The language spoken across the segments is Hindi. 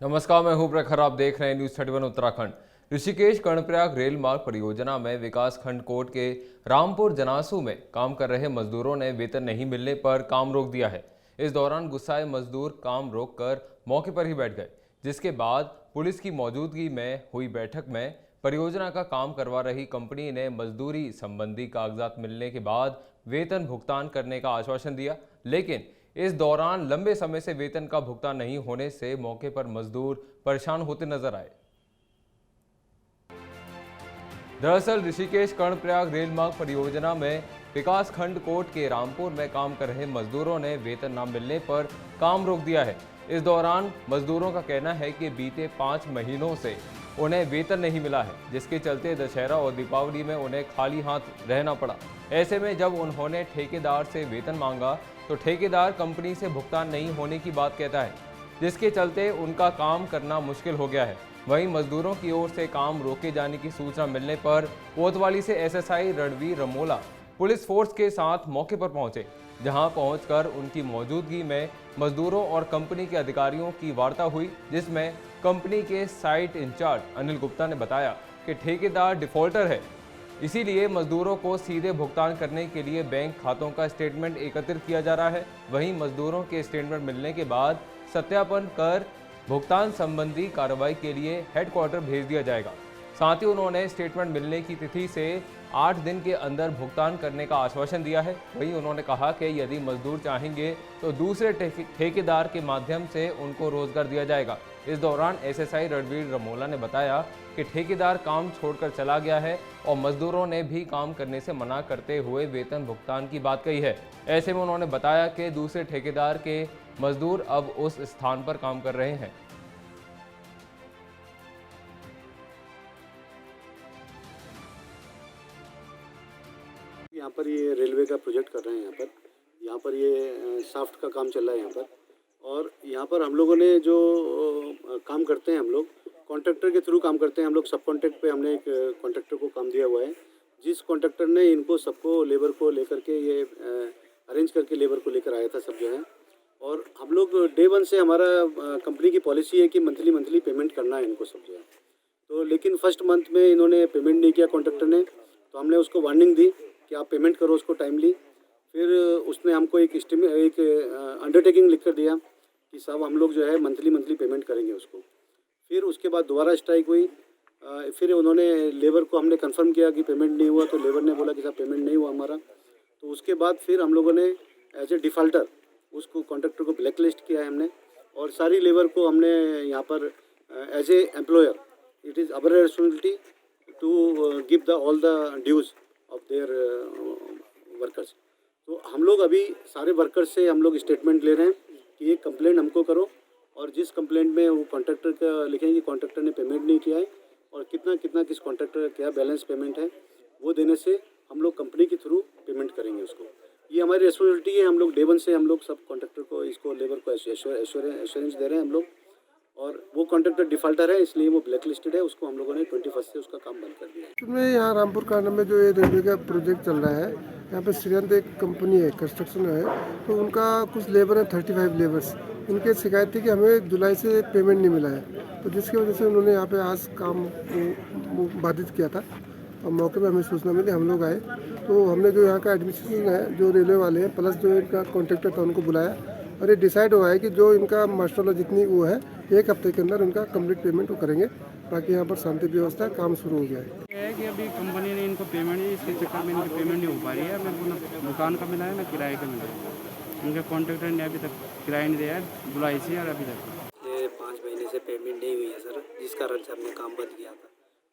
नमस्कार, मैं हूं प्रखर। आप देख रहे हैं न्यूज 31 उत्तराखंड। ऋषिकेश कर्णप्रयाग रेल मार्ग परियोजना में विकास खंड कोट के रामपुर जनासू में काम कर रहे मजदूरों ने वेतन नहीं मिलने पर काम रोक दिया है। इस दौरान गुस्साए मजदूर काम रोककर मौके पर ही बैठ गए, जिसके बाद पुलिस की मौजूदगी में हुई बैठक में परियोजना का काम करवा रही कंपनी ने मजदूरी संबंधी कागजात मिलने के बाद वेतन भुगतान करने का आश्वासन दिया। लेकिन इस दौरान लंबे समय से वेतन का भुगतान नहीं होने से मौके पर मजदूर परेशान होते नजर आए। दरअसल ऋषिकेश कर्णप्रयाग रेल मार्ग परियोजना में विकास खंड कोट के रामपुर में काम कर रहे मजदूरों ने वेतन न मिलने पर काम रोक दिया है। इस दौरान मजदूरों का कहना है कि बीते 5 महीनों से उन्हें वेतन नहीं मिला है, जिसके चलते दशहरा और दीपावली में उन्हें खाली हाथ रहना पड़ा। ऐसे में जब उन्होंने ठेकेदार से वेतन मांगा तो ठेकेदार कंपनी से भुगतान नहीं होने की बात कहता है, जिसके चलते उनका काम करना मुश्किल हो गया है। वहीं मजदूरों की ओर से काम रोके जाने की सूचना मिलने पर कोतवाली से SSI Ranveer Ramola police force के साथ मौके पर पहुंचे, जहां पहुंचकर उनकी मौजूदगी में मजदूरों और कंपनी के अधिकारियों की वार्ता हुई, जिसमें कंपनी के साइट इंचार्ज अनिल गुप्ता ने बताया कि ठेकेदार डिफॉल्टर है, इसीलिए मजदूरों को सीधे भुगतान करने के लिए बैंक खातों का स्टेटमेंट एकत्रित किया जा रहा है। वहीं मजदूरों के स्टेटमेंट मिलने के बाद सत्यापन कर भुगतान संबंधी कार्रवाई के लिए हेडक्वार्टर भेज दिया जाएगा। साथ ही उन्होंने स्टेटमेंट मिलने की तिथि से 8 दिन के अंदर भुगतान करने का आश्वासन दिया है। वहीं उन्होंने कहा कि यदि मजदूर चाहेंगे तो दूसरे ठेकेदार के माध्यम से उनको रोजगार दिया जाएगा। इस दौरान एसएसआई रणवीर रमोला ने बताया कि ठेकेदार काम छोड़कर चला गया है और मजदूरों ने भी काम करने से मना करते हुए वेतन भुगतान की बात कही है। ऐसे में उन्होंने बताया कि दूसरे ठेकेदार के मजदूर अब उस स्थान पर काम कर रहे हैं। यहाँ पर ये रेलवे का प्रोजेक्ट कर रहे हैं। यहाँ पर ये शाफ्ट का काम चल रहा है यहाँ पर। और यहाँ पर हम लोगों ने जो काम करते हैं, हम लोग कॉन्ट्रैक्टर के थ्रू काम करते हैं। हम लोग सब कॉन्ट्रैक्ट पे हमने एक कॉन्ट्रैक्टर को काम दिया हुआ है, जिस कॉन्ट्रैक्टर ने इनको सबको लेबर को लेकर के ये अरेंज करके लेबर को लेकर आया था सब जो है। और हम लोग डे 1 से हमारा कंपनी की पॉलिसी है कि मंथली पेमेंट करना है इनको सब जो है। तो लेकिन फर्स्ट मंथ में इन्होंने पेमेंट नहीं किया कॉन्ट्रैक्टर ने, तो हमने उसको वार्निंग दी कि आप पेमेंट करो उसको टाइमली। फिर उसने हमको एक अंडरटेकिंग लिख कर दिया कि साहब हम लोग जो है मंथली पेमेंट करेंगे उसको। फिर उसके बाद दोबारा स्ट्राइक हुई। फिर उन्होंने लेबर को हमने कंफर्म किया कि पेमेंट नहीं हुआ, तो लेबर ने बोला कि साहब पेमेंट नहीं हुआ हमारा। तो उसके बाद फिर हम लोगों ने एज ए डिफ़ाल्टर उसको कॉन्ट्रैक्टर को ब्लैक लिस्ट किया है हमने। और सारी लेबर को हमने यहाँ पर as a employer it is our responsibility to give the all the dues of their workers. तो हम लोग अभी सारे वर्कर्स से हम लोग स्टेटमेंट ले रहे हैं कि ये कंप्लेंट हमको करो, और जिस कंप्लेंट में वो कॉन्ट्रैक्टर का लिखेंगे कॉन्ट्रैक्टर ने पेमेंट नहीं किया है और कितना किस कॉन्ट्रैक्टर का क्या बैलेंस पेमेंट है, वो देने से हम लोग कंपनी के थ्रू पेमेंट करेंगे उसको। ये हमारी रिस्पॉन्सिबिलिटी है। हम लोग डे 1 से हम लोग सब कॉन्ट्रैक्टर को इसको लेबर को एश्योरेंस दे रहे हैं हम लोग। और वो कॉन्ट्रैक्टर डिफ़ाल्टर है, इसलिए वो ब्लैक लिस्टेड है, उसको हम लोगों ने 21 से उसका काम बंद कर दिया है। तो मैं यहाँ रामपुर कांड में जो ये रेलवे का प्रोजेक्ट चल रहा है, यहाँ पे श्रीयंत एक कंपनी है, कंस्ट्रक्शन है, तो उनका कुछ लेबर है 35 लेबर्स। उनकी शिकायत थी कि हमें जुलाई से पेमेंट नहीं मिला है, तो जिसकी वजह से उन्होंने यहाँ पे आज काम को बाधित किया था। और मौके पे हमें सूचना मिली, हम लोग आए, तो हमने जो यहाँ का एडमिनिस्ट्रेशन है, जो रेलवे वाले हैं प्लस जो इनका कॉन्ट्रैक्टर था उनको बुलाया, और ये डिसाइड हुआ है कि जो इनका मास्टर वाला जितनी वो है 1 हफ्ते के अंदर इनका कंप्लीट पेमेंट वो करेंगे, ताकि यहाँ पर शांति व्यवस्था काम शुरू हो गया है कि अभी कंपनी ने इनको पेमेंट नहीं, इसके चक्कर में इनकी पेमेंट नहीं हो पा रही है। मैं ना दुकान का मिला है ना किराए का मिला है। उनके कॉन्ट्रैक्टर ने अभी तक किराया नहीं दिया है जुलाई से, और अभी तक ये 5 महीने से पेमेंट नहीं हुई है सर, जिस कारण से हमने काम बंद किया था।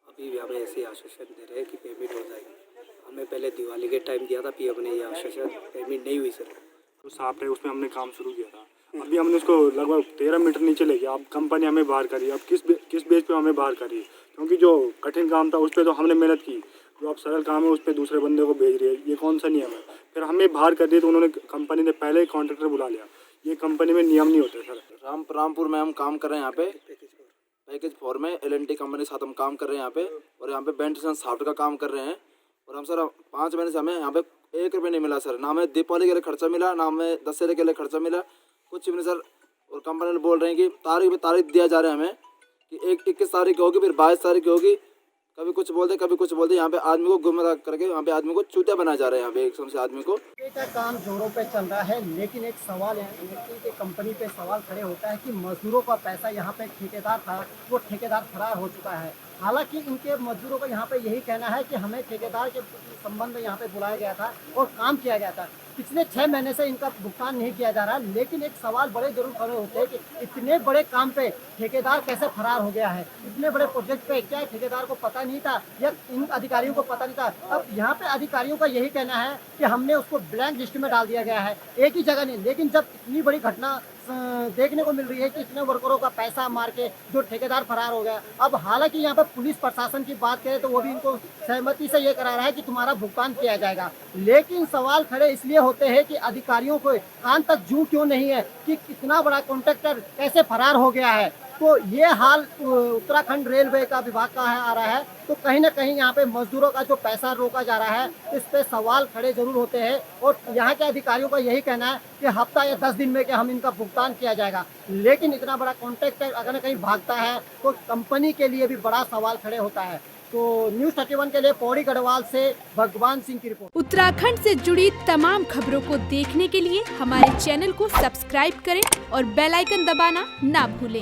अभी भी हमें ऐसे आश्वासन दे रहे हैं कि पेमेंट हो जाएगी। हमें पहले दिवाली के टाइम दिया था, फिर हमने ये आश्वासन पेमेंट नहीं हुई सर। तो साफ है, उसमें हमने काम शुरू किया था। अभी हमने उसको लगभग 13 मीटर नीचे ले गया। अब कंपनी हमें बाहर करी, अब किस बेस पे हमें बाहर करी, क्योंकि जो कठिन काम था उस पर तो हमने मेहनत की, जो अब सरल काम है उस पर दूसरे बंदे को भेज रही है, ये कौन सा नियम है। फिर हमें बाहर कर दिया, तो उन्होंने कंपनी ने पहले ही कॉन्ट्रैक्टर बुला लिया। ये कंपनी में नियम नहीं होते सर। रामपुर में हम काम कर रहे हैं यहाँ पे पैकेज 4 में L&T कंपनी के साथ हम काम कर रहे हैं यहाँ पे, और यहाँ पे वेंटिलेशन शाफ्ट का काम कर रहे हैं। और हम सर 5 महीने से हमें यहाँ पे 1 रुपये नहीं मिला सर, ना हमें दीपावली के लिए खर्चा मिला, ना हमें दशहरे के लिए खर्चा मिला, कुछ भी नहीं सर। और कंपनी वाले बोल रहे हैं कि तारीख पे तारीख दिया जा रहा है हमें कि 21 तारीख की होगी, फिर 22 तारीख की होगी। कभी कुछ बोलते कभी कुछ बोलते। यहाँ पे आदमी को गुमराह करके यहाँ पे आदमी को चूतिया बनाया जा रहा है। यहाँ पे एक से आदमी को का काम जोरों पे चल रहा है, लेकिन एक सवाल है कंपनी पे सवाल खड़े होता है कि मजदूरों का पैसा यहाँ पे ठेकेदार था, वो ठेकेदार फरार हो चुका है। हालांकि इनके मजदूरों का यहाँ पे यही कहना है कि हमें ठेकेदार के संबंध में यहाँ पे बुलाया गया था और काम किया गया था। पिछले 6 महीने से इनका भुगतान नहीं किया जा रहा, लेकिन एक सवाल बड़े जरूर खड़े होते हैं कि इतने बड़े काम पे ठेकेदार कैसे फरार हो गया है। इतने बड़े प्रोजेक्ट पे क्या ठेकेदार को पता नहीं था या इन अधिकारियों को पता नहीं था। अब यहाँ पे अधिकारियों का यही कहना है कि हमने उसको ब्लैंक लिस्ट में डाल दिया गया है, एक ही जगह नहीं। लेकिन जब इतनी बड़ी घटना देखने को मिल रही है कि इतने वर्करों का पैसा मार के जो ठेकेदार फरार हो गया। अब हालांकि यहाँ पर पुलिस प्रशासन की बात करें तो वो भी इनको सहमति से ये करा रहा है कि तुम्हारा भुगतान किया जाएगा, लेकिन सवाल खड़े इसलिए होते हैं कि अधिकारियों को कान तक जू क्यों नहीं है कि इतना बड़ा कॉन्ट्रैक्टर कैसे फरार हो गया है। तो ये हाल उत्तराखंड रेलवे का विभाग का आ रहा है। तो कहीं ना कहीं यहाँ पे मजदूरों का जो पैसा रोका जा रहा है, इस पे सवाल खड़े जरूर होते हैं। और यहाँ के अधिकारियों का यही कहना है कि हफ्ता या 10 दिन में कि हम इनका भुगतान किया जाएगा, लेकिन इतना बड़ा कॉन्ट्रैक्टर अगर कहीं भागता है तो कंपनी के लिए भी बड़ा सवाल खड़े होता है। तो न्यूज़ 31 के लिए पौड़ी गढ़वाल से भगवान सिंह की रिपोर्ट। उत्तराखंड से जुड़ी तमाम खबरों को देखने के लिए हमारे चैनल को सब्सक्राइब करें और बेल आइकन दबाना ना भूलें।